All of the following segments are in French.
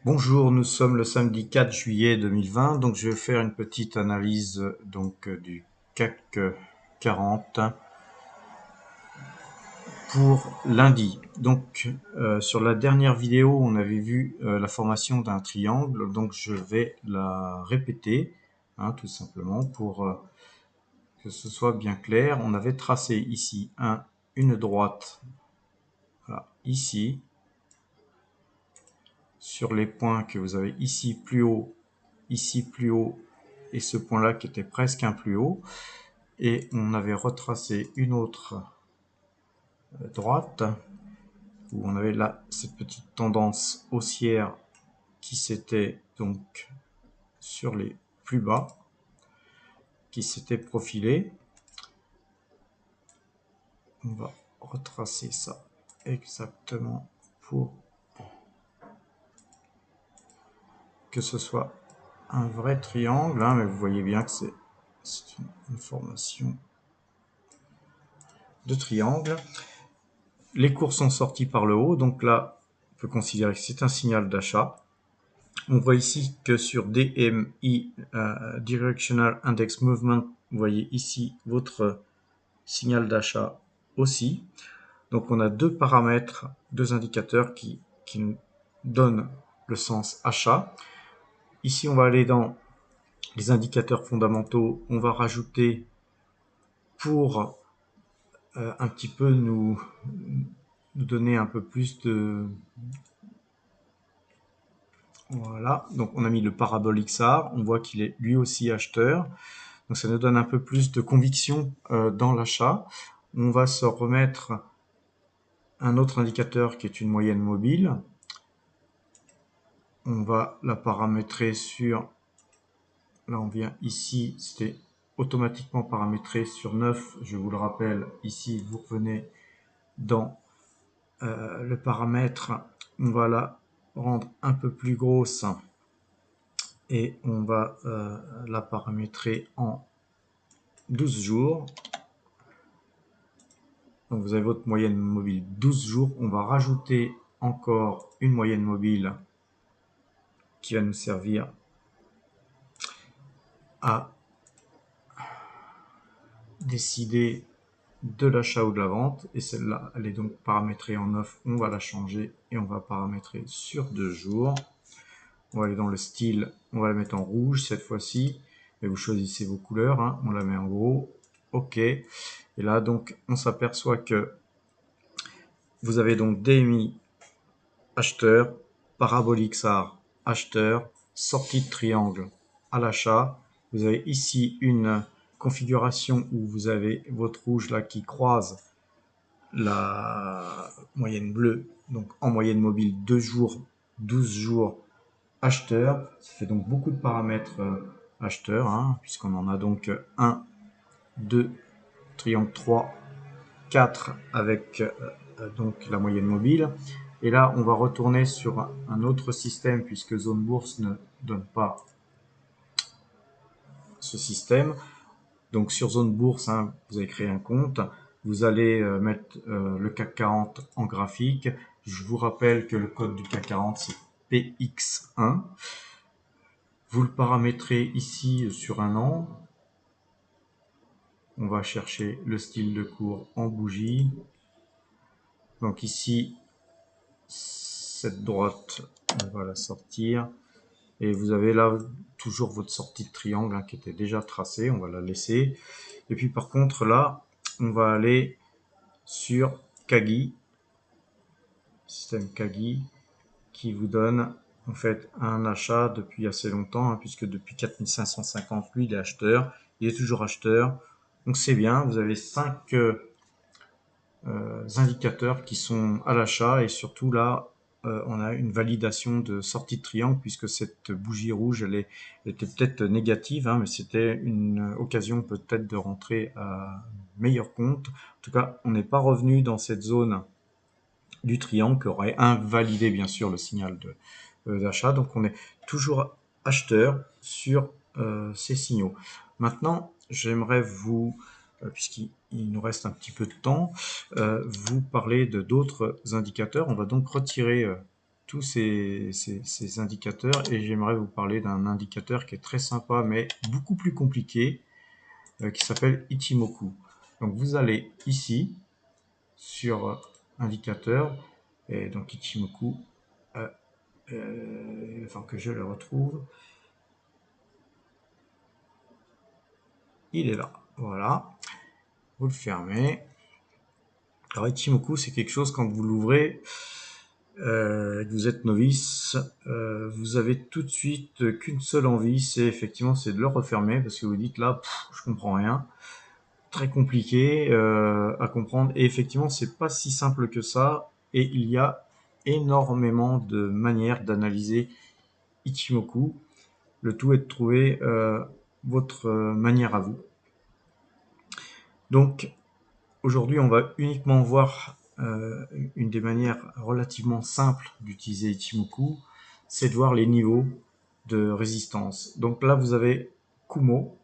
Bonjour, nous sommes le samedi 4 juillet 2020, donc je vais faire une petite analyse du CAC 40 pour lundi. Sur la dernière vidéo, on avait vu la formation d'un triangle, donc je vais la répéter, tout simplement pour que ce soit bien clair. On avait tracé ici une droite, voilà, ici, sur les points que vous avez ici plus haut et ce point-là qui était presque un plus haut. Et on avait retracé une autre droite où on avait là cette petite tendance haussière qui s'était donc sur les plus bas, qui s'était profilée. On va retracer ça exactement pour que ce soit un vrai triangle, mais vous voyez bien que c'est une formation de triangle. Les cours sont sortis par le haut, donc là, on peut considérer que c'est un signal d'achat. On voit ici que sur DMI, Directional Index Movement, vous voyez ici votre signal d'achat aussi. Donc on a deux paramètres, deux indicateurs qui nous donnent le sens achat. Ici, on va aller dans les indicateurs fondamentaux. On va rajouter pour un petit peu nous donner un peu plus de... Voilà, donc on a mis le parabole XR, on voit qu'il est lui aussi acheteur. Donc ça nous donne un peu plus de conviction dans l'achat. On va se remettre un autre indicateur qui est une moyenne mobile. On va la paramétrer sur... Là on vient ici, c'était automatiquement paramétré sur 9. Je vous le rappelle, ici vous revenez dans le paramètre. On va la rendre un peu plus grosse et on va la paramétrer en 12 jours. Donc vous avez votre moyenne mobile 12 jours. On va rajouter encore une moyenne mobile qui va nous servir à décider de l'achat ou de la vente. Et celle-là, elle est donc paramétrée en 9. On va la changer et on va paramétrer sur 2 jours. On va aller dans le style. On va la mettre en rouge cette fois-ci. Et vous choisissez vos couleurs. On la met en gros. OK. Et là, donc, on s'aperçoit que vous avez donc DMI acheteur, parabole XR acheteur, sortie de triangle à l'achat. Vous avez ici une configuration où vous avez votre rouge là qui croise la moyenne bleue, donc en moyenne mobile 2 jours, 12 jours acheteur. Ça fait donc beaucoup de paramètres acheteurs, puisqu'on en a donc 1, 2, triangle 3, 4 avec donc la moyenne mobile. Et là, on va retourner sur un autre système puisque Zone Bourse ne donne pas ce système. Donc sur Zone Bourse, vous avez créé un compte. Vous allez mettre le CAC 40 en graphique. Je vous rappelle que le code du CAC 40, c'est PX1. Vous le paramétrez ici sur un an. On va chercher le style de cours en bougie. Donc ici, cette droite, on va la sortir. Et vous avez là toujours votre sortie de triangle qui était déjà tracée. On va la laisser. Et puis par contre, là, on va aller sur Kagi, système Kagi, qui vous donne en fait un achat depuis assez longtemps, puisque depuis 4550, lui, il est acheteur. Il est toujours acheteur. Donc c'est bien. Vous avez 5 indicateurs qui sont à l'achat et surtout là on a une validation de sortie de triangle puisque cette bougie rouge elle était peut-être négative, mais c'était une occasion peut-être de rentrer à meilleur compte. En tout cas, on n'est pas revenu dans cette zone du triangle qui aurait invalidé bien sûr le signal d'achat. Donc on est toujours acheteur sur ces signaux. Maintenant, j'aimerais vous, puisqu'il nous reste un petit peu de temps, vous parler de d'autres indicateurs. On va donc retirer tous ces indicateurs et j'aimerais vous parler d'un indicateur qui est très sympa mais beaucoup plus compliqué qui s'appelle Ichimoku. Donc vous allez ici sur indicateur et donc Ichimoku, enfin que je le retrouve. Il est là, voilà. Vous le fermez. Alors Ichimoku, c'est quelque chose quand vous l'ouvrez, vous êtes novice, vous avez tout de suite qu'une seule envie, c'est effectivement c'est de le refermer parce que vous dites là, je comprends rien, très compliqué à comprendre et effectivement c'est pas si simple que ça et il y a énormément de manières d'analyser Ichimoku. Le tout est de trouver votre manière à vous. Donc aujourd'hui, on va uniquement voir une des manières relativement simples d'utiliser Ichimoku, c'est de voir les niveaux de résistance. Donc là, vous avez Kumo.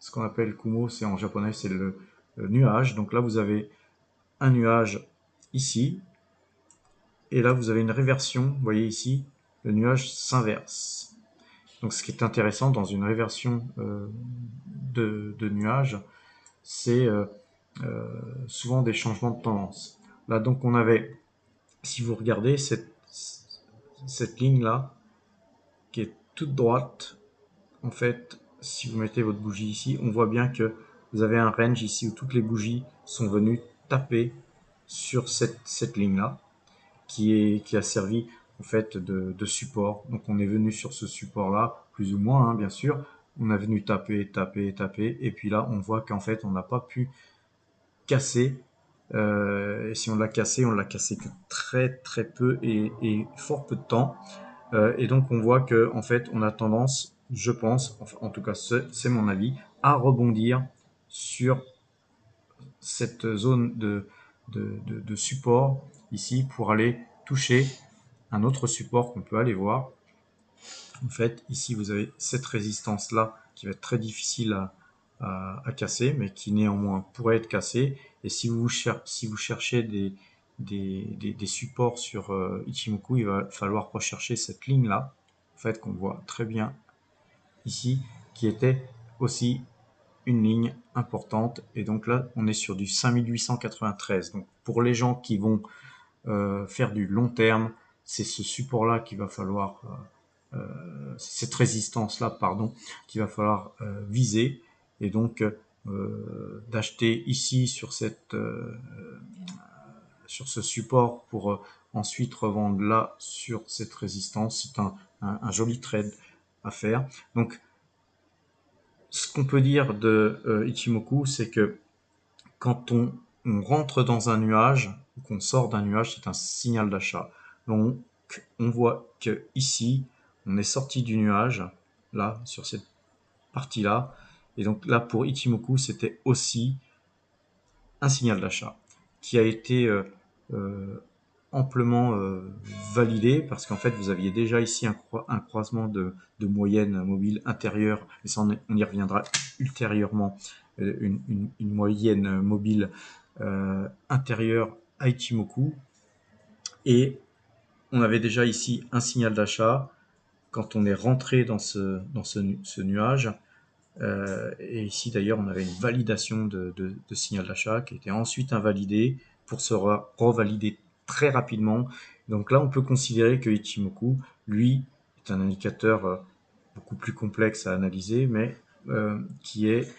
Ce qu'on appelle Kumo, c'est en japonais, c'est le nuage. Donc là, vous avez un nuage ici. Et là, vous avez une réversion. Vous voyez ici, le nuage s'inverse. Donc ce qui est intéressant dans une réversion de nuage, c'est souvent des changements de tendance. Là, donc, on avait, si vous regardez cette ligne-là, qui est toute droite, en fait, si vous mettez votre bougie ici, on voit bien que vous avez un range ici où toutes les bougies sont venues taper sur cette ligne-là, qui a servi en fait de support. Donc on est venu sur ce support-là, plus ou moins, hein, bien sûr. On a venu taper, taper, taper, et puis là, on voit qu'en fait, on n'a pas pu casser. Et si on l'a cassé que très peu et fort peu de temps. Et donc on voit que en fait on a tendance, je pense, enfin, en tout cas c'est mon avis, à rebondir sur cette zone de support ici pour aller toucher un autre support qu'on peut aller voir. En fait, ici vous avez cette résistance là qui va être très difficile à casser, mais qui néanmoins pourrait être cassée. Et si vous cherchez des supports sur Ichimoku, il va falloir rechercher cette ligne là, en fait, qu'on voit très bien ici, qui était aussi une ligne importante. Et donc là, on est sur du 5893. Donc pour les gens qui vont faire du long terme, c'est ce support là qu'il va falloir cette résistance là, pardon, qu'il va falloir viser, et donc d'acheter ici sur sur ce support pour ensuite revendre là sur cette résistance. C'est un joli trade à faire. Donc ce qu'on peut dire de Ichimoku, c'est que quand on rentre dans un nuage ou qu'on sort d'un nuage, c'est un signal d'achat. Donc on voit que ici on est sorti du nuage, là, sur cette partie-là. Et donc là, pour Ichimoku, c'était aussi un signal d'achat qui a été amplement validé parce qu'en fait, vous aviez déjà ici un croisement de moyenne mobile intérieure, et ça on y reviendra ultérieurement, une moyenne mobile intérieure à Ichimoku. Et on avait déjà ici un signal d'achat quand on est rentré dans ce nuage. Et ici d'ailleurs on avait une validation de signal d'achat qui était ensuite invalidée pour se revalider très rapidement. Donc là on peut considérer que Ichimoku, lui, est un indicateur beaucoup plus complexe à analyser, mais qui est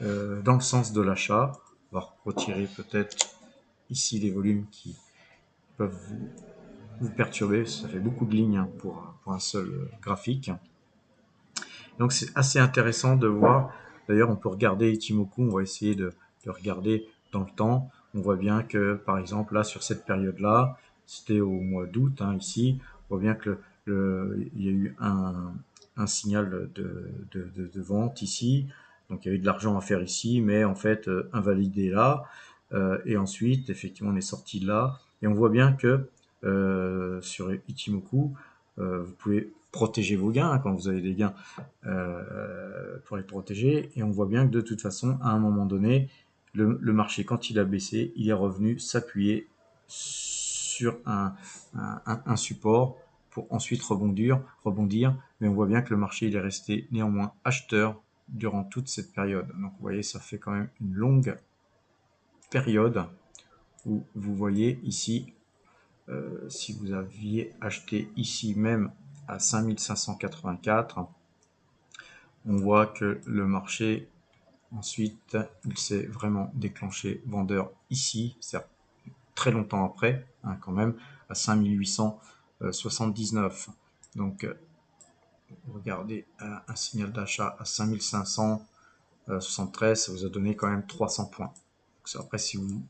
dans le sens de l'achat. On va retirer peut-être ici les volumes qui peuvent vous perturber, ça fait beaucoup de lignes pour un seul graphique. Donc c'est assez intéressant de voir. D'ailleurs, on peut regarder Ichimoku, on va essayer de regarder dans le temps. On voit bien que, par exemple, là, sur cette période-là, c'était au mois d'août, hein, ici, on voit bien que il y a eu un signal de vente ici. Donc il y a eu de l'argent à faire ici, mais en fait, invalidé là. Et ensuite, effectivement, on est sorti de là. Et on voit bien que sur Ichimoku, vous pouvez protéger vos gains, hein, quand vous avez des gains pour les protéger. Et on voit bien que de toute façon, à un moment donné, le marché, quand il a baissé, il est revenu s'appuyer sur un support pour ensuite rebondir, mais on voit bien que le marché il est resté néanmoins acheteur durant toute cette période. Donc vous voyez, ça fait quand même une longue période où vous voyez ici, si vous aviez acheté ici même à 5584, on voit que le marché ensuite il s'est vraiment déclenché vendeur ici, c'est très longtemps après, hein, quand même, à 5879. Donc regardez, un signal d'achat à 5573, ça vous a donné quand même 300 points. Donc, après, si vous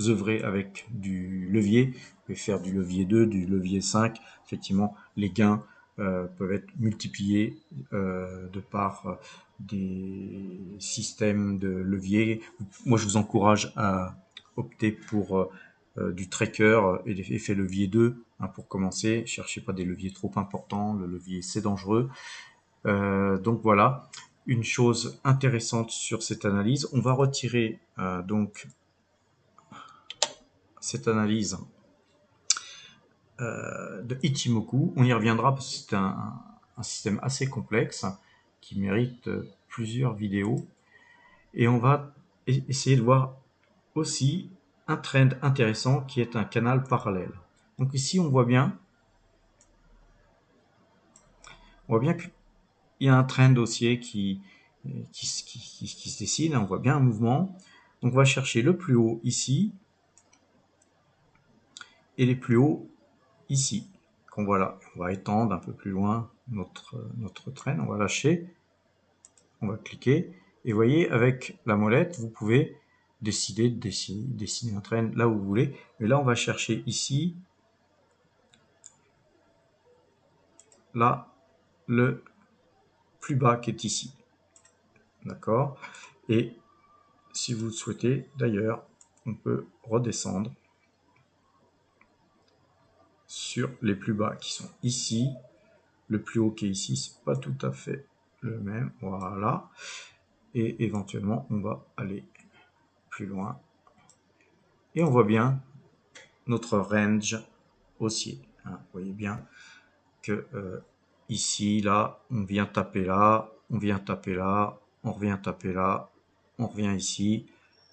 œuvrez avec du levier, vous pouvez faire du levier 2, du levier 5, effectivement, les gains peuvent être multipliés de par des systèmes de levier. Moi, je vous encourage à opter pour du tracker et l'effet levier 2 hein, pour commencer. Cherchez pas des leviers trop importants, le levier c'est dangereux. Donc voilà, une chose intéressante sur cette analyse. On va retirer donc cette analyse de Ichimoku. On y reviendra parce que c'est un système assez complexe qui mérite plusieurs vidéos. Et on va essayer de voir aussi un trend intéressant qui est un canal parallèle. Donc ici, on voit bien qu'il y a un trend haussier qui se dessine. On voit bien un mouvement. Donc on va chercher le plus haut ici et les plus hauts ici. Donc voilà, on va étendre un peu plus loin notre trend. On va lâcher, on va cliquer. Et vous voyez, avec la molette, vous pouvez décider de dessiner un trend là où vous voulez. Mais là, on va chercher ici, là, le plus bas qui est ici. D'accord? Et si vous le souhaitez, d'ailleurs, on peut redescendre sur les plus bas qui sont ici. Le plus haut qui est ici, c'est pas tout à fait le même. Voilà. Et éventuellement, on va aller plus loin. Et on voit bien notre range haussier. Hein. Vous voyez bien que ici, là, on vient taper là, on vient taper là, on revient taper là, on revient ici.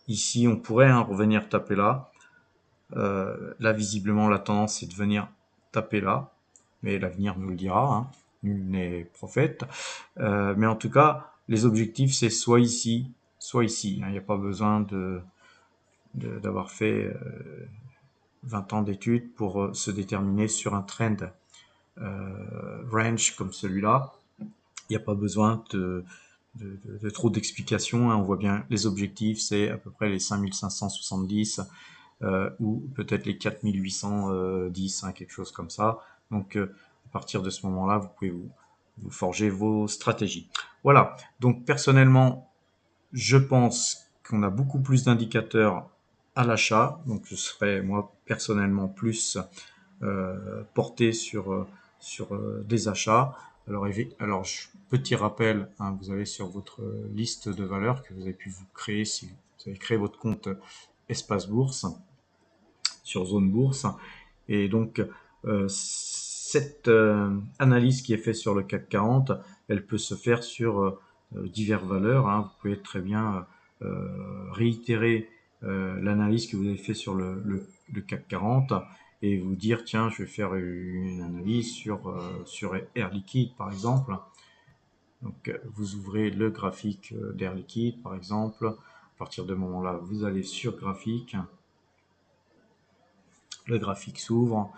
Ici, on pourrait revenir taper là. Là, visiblement, la tendance est de venir taper là. Mais l'avenir nous le dira. Hein. Nul n'est prophète. Mais en tout cas, les objectifs, c'est soit ici, soit ici. Il n'y a pas besoin d'avoir fait 20 ans d'études pour se déterminer sur un trend range comme celui-là. Il n'y a pas besoin de trop d'explications. Hein. On voit bien les objectifs, c'est à peu près les 5570 ou peut-être les 4810, hein, quelque chose comme ça. Donc à partir de ce moment-là, vous pouvez vous forger vos stratégies. Voilà, donc personnellement, je pense qu'on a beaucoup plus d'indicateurs à l'achat, donc je serais moi personnellement plus porté sur des achats. Alors petit rappel, hein, vous avez sur votre liste de valeurs que vous avez pu vous créer si vous avez créé votre compte Espace Bourse sur Zone Bourse. Et donc cette analyse qui est faite sur le CAC 40, elle peut se faire sur diverses valeurs. Hein. Vous pouvez très bien réitérer l'analyse que vous avez fait sur le CAC 40 et vous dire tiens, je vais faire une analyse sur Air Liquide par exemple. Donc vous ouvrez le graphique d'Air Liquide par exemple. À partir de ce moment-là, vous allez sur graphique. Le graphique s'ouvre.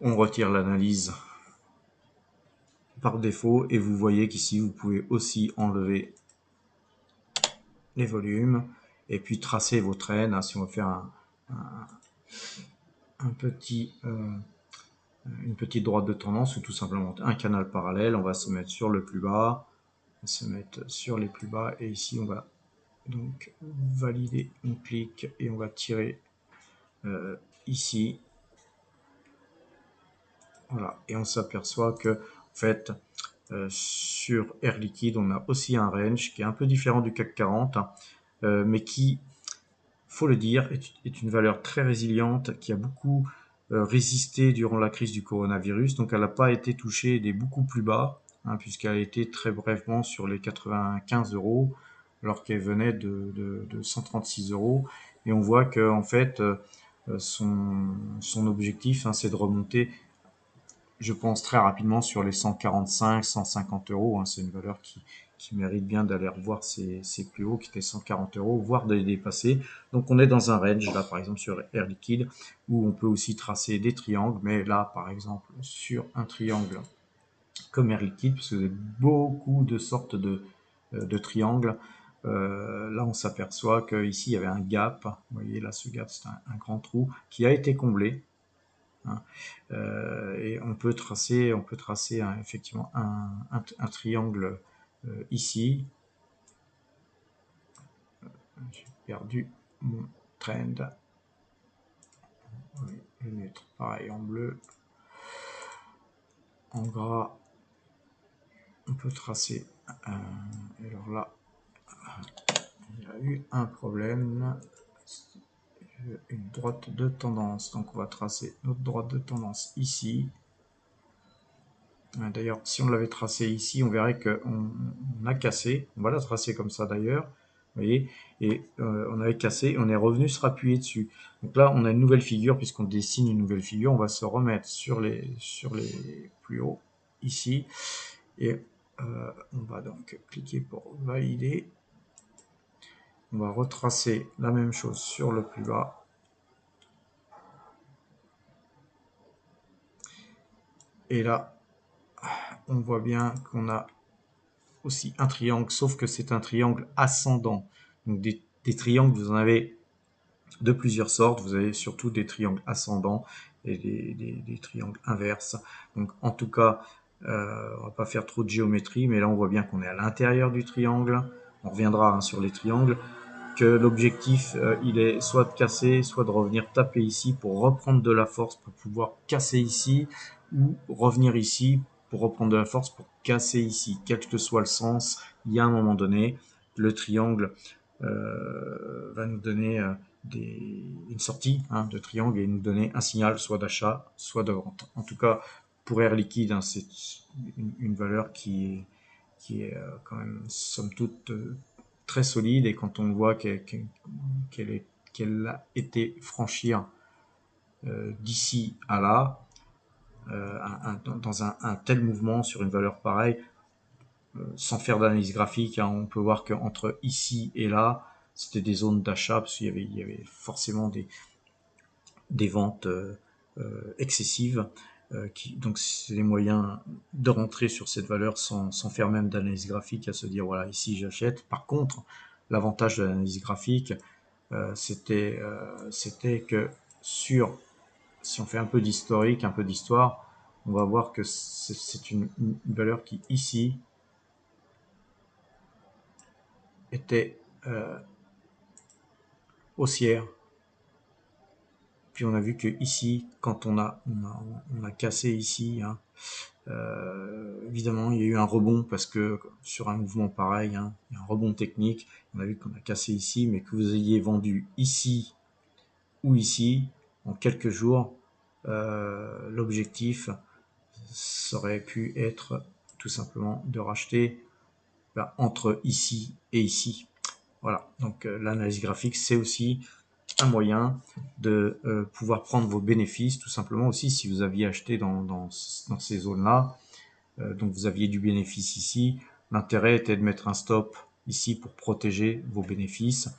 On retire l'analyse par défaut et vous voyez qu'ici vous pouvez aussi enlever les volumes et puis tracer vos traînes. Si on veut faire un petit, une petite droite de tendance ou tout simplement un canal parallèle, on va se mettre sur le plus bas, on va se mettre sur les plus bas et ici on va donc valider, on clique et on va tirer ici. Voilà, et on s'aperçoit que en fait sur Air Liquide, on a aussi un range qui est un peu différent du CAC 40, mais qui, faut le dire, est une valeur très résiliente, qui a beaucoup résisté durant la crise du coronavirus. Donc elle n'a pas été touchée des beaucoup plus bas, hein, puisqu'elle a été très brièvement sur les 95 euros, alors qu'elle venait de 136 euros. Et on voit que en fait, son objectif, hein, c'est de remonter, je pense, très rapidement sur les 145, 150 euros. Hein. C'est une valeur qui mérite bien d'aller revoir ses plus hauts, qui étaient 140 euros, voire de les dépasser. Donc on est dans un range, là par exemple sur Air Liquide, où on peut aussi tracer des triangles, mais là par exemple sur un triangle comme Air Liquide, parce que vous avez beaucoup de sortes de triangles, là on s'aperçoit qu'ici il y avait un gap, vous voyez là ce gap c'est un grand trou qui a été comblé, hein. Et on peut tracer effectivement un triangle ici. J'ai perdu mon trend. Je vais le mettre pareil en bleu. En gras, on peut tracer. Alors là, il y a eu un problème. Une droite de tendance. Donc on va tracer notre droite de tendance ici. D'ailleurs, si on l'avait tracé ici, on verrait qu'on a cassé. On va la tracer comme ça d'ailleurs. Vous voyez, et on avait cassé, on est revenu se rappuyer dessus. Donc là, on a une nouvelle figure, puisqu'on dessine une nouvelle figure. On va se remettre sur les plus hauts, ici. Et on va donc cliquer pour valider. On va retracer la même chose sur le plus bas. Et là, on voit bien qu'on a aussi un triangle, sauf que c'est un triangle ascendant. Donc des triangles, vous en avez de plusieurs sortes. Vous avez surtout des triangles ascendants et des triangles inverses. Donc en tout cas, on va pas faire trop de géométrie, mais là on voit bien qu'on est à l'intérieur du triangle. On reviendra, hein, sur les triangles, que l'objectif il est soit de casser, soit de revenir taper ici pour reprendre de la force pour pouvoir casser ici, ou revenir ici pour reprendre de la force pour casser ici. Quel que soit le sens, il y a un moment donné, le triangle va nous donner une sortie, hein, de triangle, et nous donner un signal soit d'achat, soit de vente. En tout cas, pour Air Liquide, hein, c'est une valeur qui est quand même somme toute très solide, et quand on voit qu'elle a été franchir d'ici à là, dans un tel mouvement sur une valeur pareille, sans faire d'analyse graphique, hein, on peut voir qu'entre ici et là, c'était des zones d'achat, parce qu'il y avait forcément des ventes excessives. Donc c'est les moyens de rentrer sur cette valeur sans faire même d'analyse graphique, à se dire voilà, ici j'achète. Par contre, l'avantage de l'analyse graphique, c'était que si on fait un peu d'historique, un peu d'histoire, on va voir que c'est une valeur qui ici était haussière. Puis on a vu que ici, quand on a cassé ici, hein, évidemment il y a eu un rebond, parce que sur un mouvement pareil, hein, il y a un rebond technique. On a vu qu'on a cassé ici, mais que vous ayez vendu ici ou ici, en quelques jours, l'objectif serait pu être tout simplement de racheter entre ici et ici. Voilà, donc l'analyse graphique, c'est aussi un moyen de pouvoir prendre vos bénéfices, tout simplement aussi si vous aviez acheté dans ces zones-là, donc vous aviez du bénéfice ici, l'intérêt était de mettre un stop ici pour protéger vos bénéfices,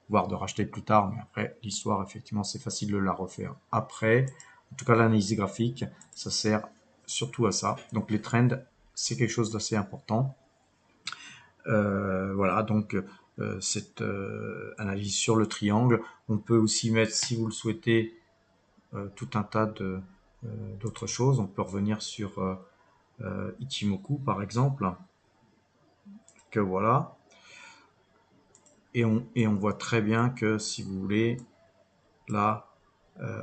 voire de racheter plus tard, mais après l'histoire, effectivement, c'est facile de la refaire après. En tout cas, l'analyse graphique, ça sert surtout à ça. Donc les trends, c'est quelque chose d'assez important. Voilà, donc cette analyse sur le triangle. On peut aussi mettre, si vous le souhaitez, tout un tas d'autres choses. On peut revenir sur Ichimoku, par exemple, que voilà. Et on voit très bien que, si vous voulez, là,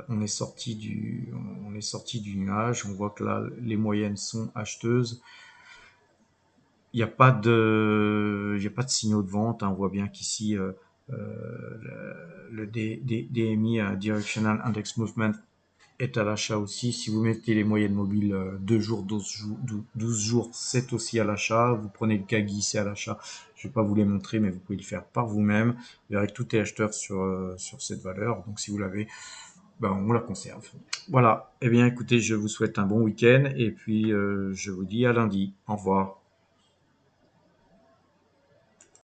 on est sorti du nuage. On voit que là, les moyennes sont acheteuses. il n'y a pas de signaux de vente, hein. On voit bien qu'ici, le DMI, Directional Index Movement, est à l'achat aussi. Si vous mettez les moyennes mobiles 2 jours, 12 jours, c'est aussi à l'achat. Vous prenez le Kagi, c'est à l'achat. Je ne vais pas vous les montrer, mais vous pouvez le faire par vous-même. Vous verrez que tout est acheteur sur cette valeur. Donc si vous l'avez, ben, on la conserve. Voilà. Eh bien, écoutez, je vous souhaite un bon week-end et puis je vous dis à lundi. Au revoir.